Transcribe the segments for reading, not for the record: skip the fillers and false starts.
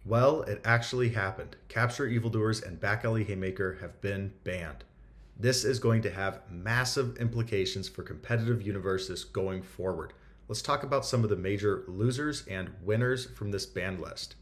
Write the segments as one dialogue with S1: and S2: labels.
S1: Well, it actually happened. Capture Evildoers and Back Alley Haymaker have been banned. This is going to have massive implications for competitive universes going forward. Let's talk about some of the major losers and winners from this ban list.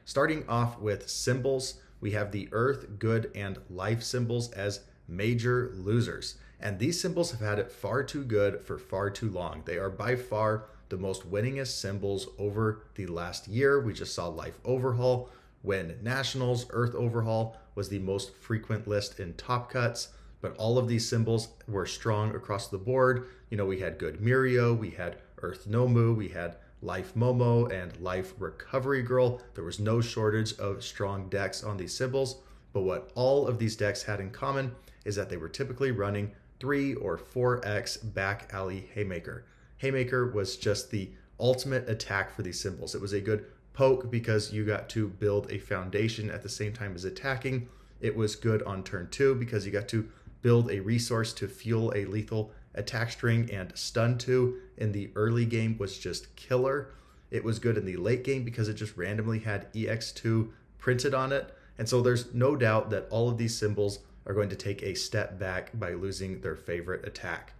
S1: Starting off with symbols, we have the Earth, Good, and Life symbols as major losers. And these symbols have had it far too good for far too long. They are by far the most winningest symbols over the last year. We just saw Life Overhaul win Nationals. Earth Overhaul was the most frequent list in top cuts, but all of these symbols were strong across the board. You know, we had Good Murio, we had Earth Nomu, we had Life Momo, and Life Recovery Girl. There was no shortage of strong decks on these symbols, but what all of these decks had in common is that they were typically running 3 or 4x Back Alley Haymaker. Haymaker was just the ultimate attack for these symbols. It was a good poke because you got to build a foundation at the same time as attacking. It was good on turn 2 because you got to build a resource to fuel a lethal attack string, and stun 2 in the early game was just killer. It was good in the late game because it just randomly had EX2 printed on it. And so there's no doubt that all of these symbols are going to take a step back by losing their favorite attack.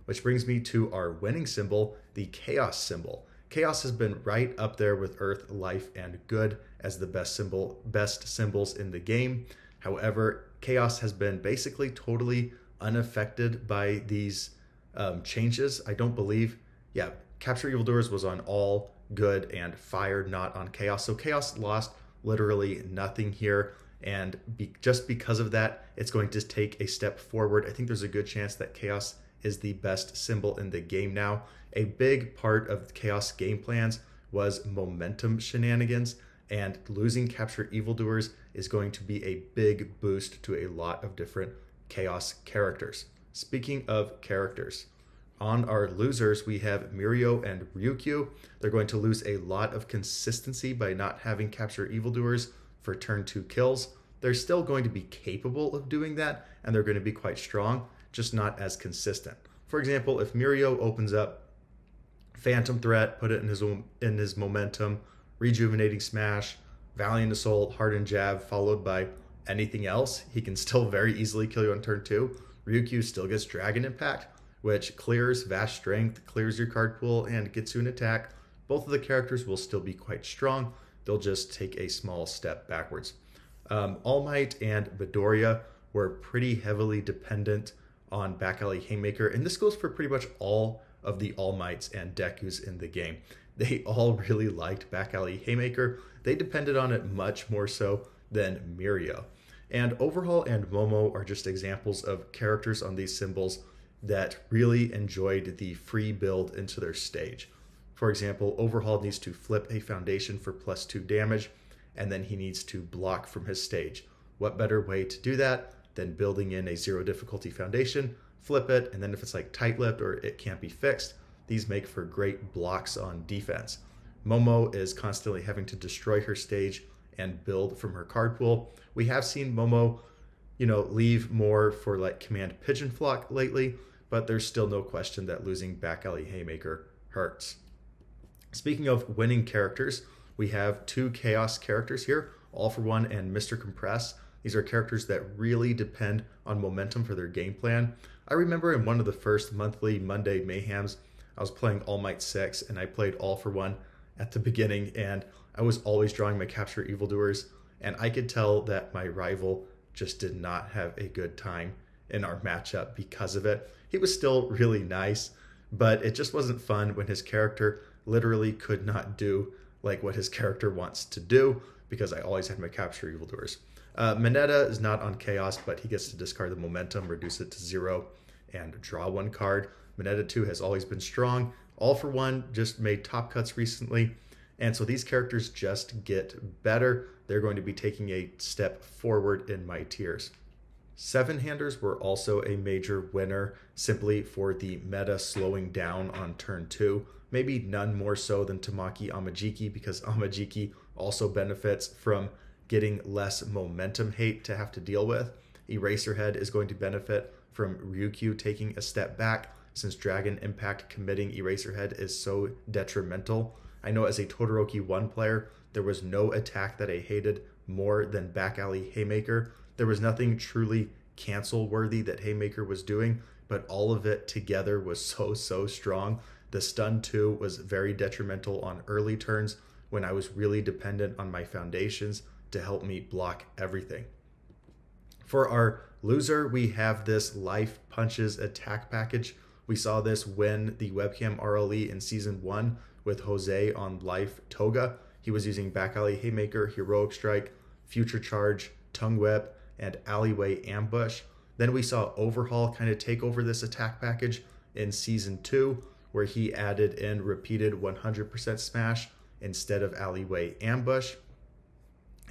S1: Which brings me to our winning symbol, the Chaos symbol. Chaos has been right up there with Earth, Life, and Good as the best symbols in the game. However, Chaos has been basically totally unaffected by these changes. I don't believe, Capture Evildoers was on all Good and Fire, not on Chaos. So Chaos lost literally nothing here. And just because of that, it's going to take a step forward. I think there's a good chance that Chaos is the best symbol in the game now. A big part of Chaos game plans was momentum shenanigans, and losing Capture Evildoers is going to be a big boost to a lot of different Chaos characters. Speaking of characters, on our losers, we have Murio and Ryuku. They're going to lose a lot of consistency by not having Capture Evildoers for turn 2 kills. They're still going to be capable of doing that, and they're going to be quite strong, just not as consistent. For example, if Murio opens up Phantom Threat, put it in his momentum, Rejuvenating Smash, Valiant Assault, Hardened Jab, followed by anything else, he can still very easily kill you on turn 2. Ryukyu still gets Dragon Impact, which clears Vast Strength, clears your card pool, and gets you an attack. Both of the characters will still be quite strong. They'll just take a small step backwards. All Might and Midoriya were pretty heavily dependent on Back Alley Haymaker, and this goes for pretty much all of the All Mights and Dekus in the game. They all really liked Back Alley Haymaker. They depended on it much more so than Murio. And Overhaul and Momo are just examples of characters on these symbols that really enjoyed the free build into their stage. For example, Overhaul needs to flip a foundation for +2 damage, and then he needs to block from his stage. What better way to do that than building in a 0 difficulty foundation, flip it, and then if it's like tight-lipped or it can't be fixed, these make for great blocks on defense. Momo is constantly having to destroy her stage and build from her card pool. We have seen Momo, leave more for like Command Pigeon Flock lately, but there's still no question that losing Back Alley Haymaker hurts. Speaking of winning characters, we have 2 Chaos characters here, All for One and Mr. Compress. These are characters that really depend on momentum for their game plan. I remember in one of the first monthly Monday Mayhems, I was playing All Might 6 and I played All for One at the beginning, and I was always drawing my Capture Evildoers, and I could tell that my rival just did not have a good time in our matchup because of it. He was still really nice, but it just wasn't fun when his character literally could not do like what his character wants to do because I always had my Capture Evildoers. Mineta is not on Chaos, but he gets to discard the momentum, reduce it to 0, and draw 1 card. Mineta 2 has always been strong. All for One just made top cuts recently, and so these characters just get better. They're going to be taking a step forward in my tiers. 7-handers were also a major winner simply for the meta slowing down on turn 2. Maybe none more so than Tamaki Amajiki, because Amajiki also benefits from getting less momentum hate to have to deal with. Eraserhead is going to benefit from Ryukyu taking a step back, since Dragon Impact committing Eraserhead is so detrimental I know as a Todoroki 1 player, there was no attack that I hated more than back alley Haymaker. There was nothing truly cancel worthy that Haymaker was doing, but all of it together was so strong. The stun 2 was very detrimental on early turns when I was really dependent on my foundations to help me block everything. For our loser, we have this Life Punches attack package. We saw this win the webcam RLE in Season 1 with Jose on Life Toga. He was using back alley Haymaker, Heroic Strike, Future Charge, Tongue Whip, and Alleyway Ambush. Then we saw Overhaul kind of take over this attack package in Season 2, where he added in repeated 100% smash instead of Alleyway Ambush.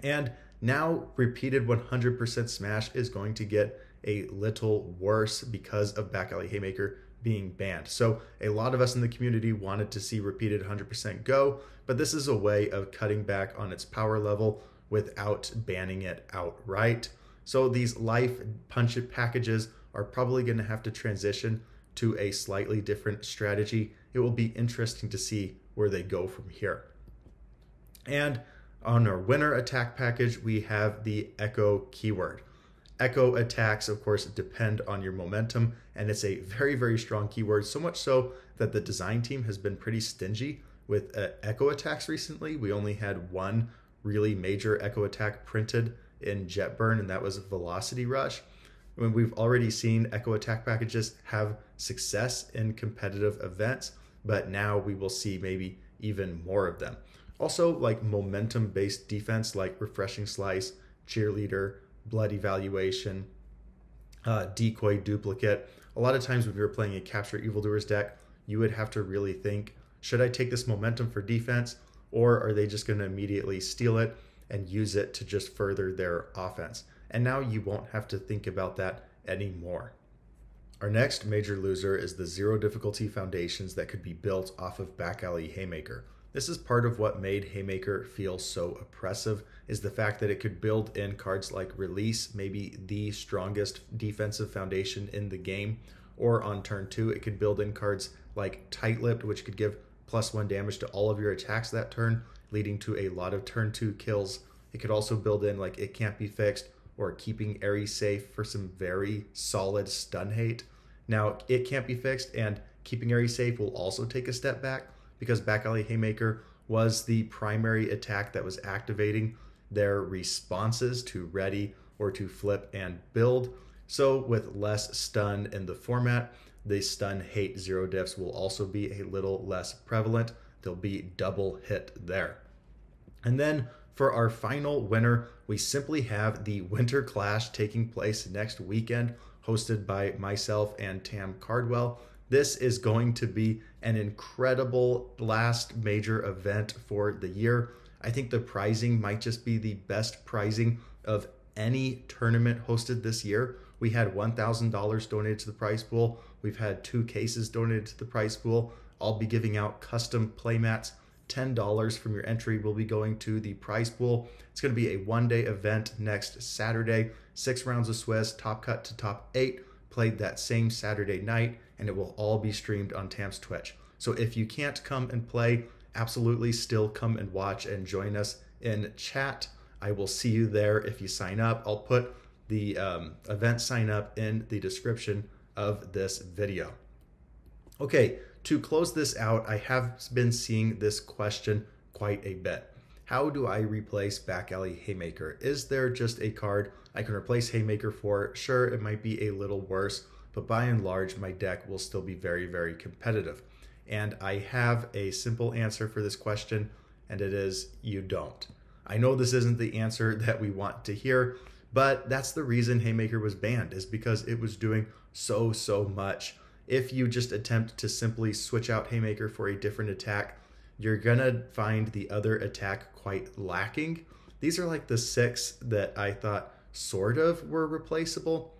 S1: And now repeated 100% smash is going to get a little worse because of back alley Haymaker being banned. So a lot of us in the community wanted to see repeated 100% go, but this is a way of cutting back on its power level without banning it outright. So these Life Punch It packages are probably going to have to transition to a slightly different strategy. It will be interesting to see where they go from here. And on our winner attack package, we have the Echo keyword. Echo attacks, of course, depend on your momentum, and it's a very strong keyword, so much so that the design team has been pretty stingy with Echo attacks recently. We only had one really major Echo attack printed in Jetburn, and that was Velocity Rush. I mean, we've already seen Echo attack packages have success in competitive events, but now we will see maybe even more of them. Also, like momentum-based defense like Refreshing Slice, Cheerleader, Blood Evaluation, Decoy Duplicate. A lot of times when you're playing a Capture Evildoers deck, you would have to really think, should I take this momentum for defense, or are they just going to immediately steal it and use it to just further their offense? And now you won't have to think about that anymore. Our next major loser is the zero difficulty foundations that could be built off of back alley Haymaker. This is part of what made Haymaker feel so oppressive, is the fact that it could build in cards like Release, maybe the strongest defensive foundation in the game, or on turn 2 it could build in cards like Tight-Lipped, which could give +1 damage to all of your attacks that turn, leading to a lot of turn 2 kills. It could also build in like It Can't Be Fixed or Keeping Aerie Safe for some very solid stun hate. Now, It Can't Be Fixed and Keeping Aerie Safe will also take a step back, because back alley Haymaker was the primary attack that was activating their responses to ready or to flip and build. So with less stun in the format, the stun hate zero diffs will also be a little less prevalent. There'll be double hit there. And then for our final winner, we simply have the Winter Clash taking place next weekend, hosted by myself and Tam Cardwell. This is going to be an incredible last major event for the year. I think the prizing might just be the best prizing of any tournament hosted this year. We had $1,000 donated to the prize pool. We've had 2 cases donated to the prize pool. I'll be giving out custom playmats. $10 from your entry will be going to the prize pool. It's going to be a one-day event next Saturday. 6 rounds of Swiss, top cut to top 8, played that same Saturday night, and it will all be streamed on Tam's Twitch. So if you can't come and play, absolutely still come and watch and join us in chat. I will see you there if you sign up. I'll put the event sign up in the description of this video. Okay, to close this out, I have been seeing this question quite a bit. How do I replace back alley Haymaker? Is there just a card I can replace Haymaker for? Sure, it might be a little worse, but by and large, my deck will still be very competitive. And I have a simple answer for this question, and it is you don't. I know this isn't the answer that we want to hear, but that's the reason Haymaker was banned, is because it was doing so much. If you just attempt to simply switch out Haymaker for a different attack, you're gonna find the other attack quite lacking. These are like the 6 that I thought sort of were replaceable.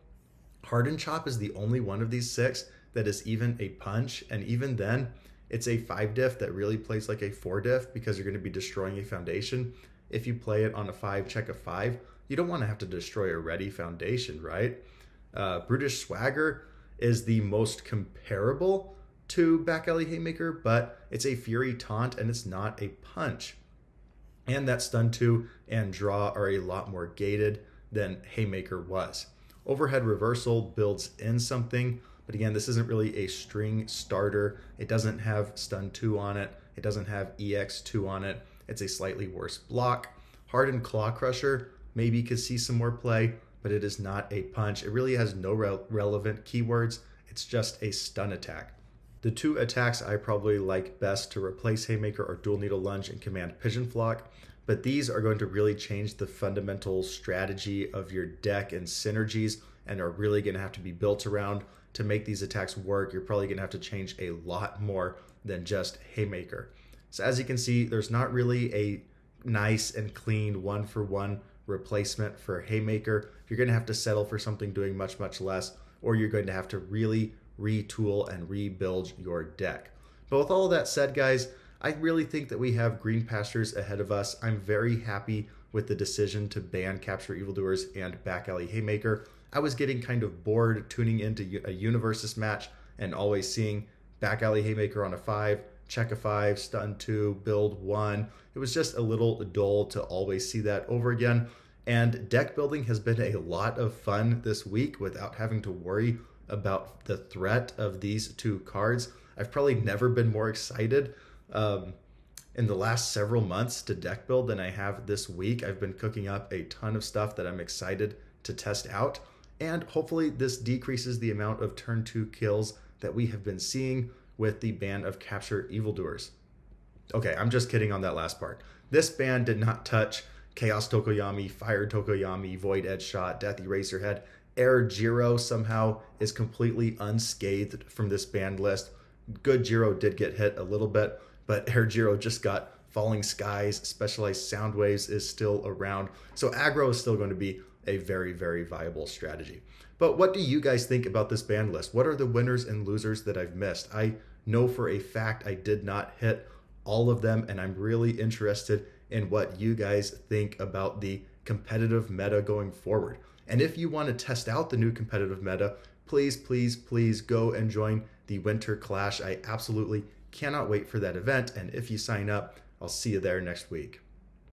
S1: Hardened Chop is the only one of these 6 that is even a punch, and even then, it's a 5 diff that really plays like a 4 diff because you're going to be destroying a foundation. If you play it on a 5, check a 5, you don't want to have to destroy a ready foundation, right? Brutish Swagger is the most comparable to back alley Haymaker, but it's a Fury taunt and it's not a punch. And that stun 2 and draw are a lot more gated than Haymaker was. Overhead reversal builds in something, but again, this isn't really a string starter. It doesn't have stun 2 on it. It doesn't have EX2 on it. It's a slightly worse block. Hardened Claw Crusher maybe could see some more play, but it is not a punch. It really has no relevant keywords. It's just a stun attack. The 2 attacks I probably like best to replace Haymaker are Dual Needle Lunge and Command Pigeon Flock, but these are going to really change the fundamental strategy of your deck and synergies and are really going to have to be built around. To make these attacks work, you're probably going to have to change a lot more than just Haymaker. So as you can see, there's not really a nice and clean one-for-one replacement for Haymaker. You're going to have to settle for something doing much, much less, or you're going to have to really retool and rebuild your deck. But with all of that said, guys, I really think that we have green pastures ahead of us. I'm very happy with the decision to ban Capture Evildoers and Back Alley Haymaker. I was getting kind of bored tuning into a Universus match and always seeing Back Alley Haymaker on a 5, check a 5, stun 2, build 1. It was just a little dull to always see that over again. And deck building has been a lot of fun this week without having to worry about the threat of these 2 cards. I've probably never been more excited in the last several months to deck build than I have this week. I've been cooking up a ton of stuff that I'm excited to test out, and hopefully this decreases the amount of turn 2 kills that we have been seeing with the ban of Capture Evildoers. Okay, I'm just kidding on that last part. This ban did not touch Chaos Tokoyami, Fire Tokoyami, Void Edge Shot, Death Eraserhead. Air Jiro somehow is completely unscathed from this banned list. Good Jiro did get hit a little bit, but Air Jiro just got Falling Skies. Specialized Sound Waves is still around. So aggro is still going to be a very, very viable strategy. But what do you guys think about this banned list? What are the winners and losers that I've missed? I know for a fact I did not hit all of them, and I'm really interested in what you guys think about the competitive meta going forward. And if you want to test out the new competitive meta, please, please, please go and join the Winter Clash. I absolutely cannot wait for that event. And if you sign up, I'll see you there next week.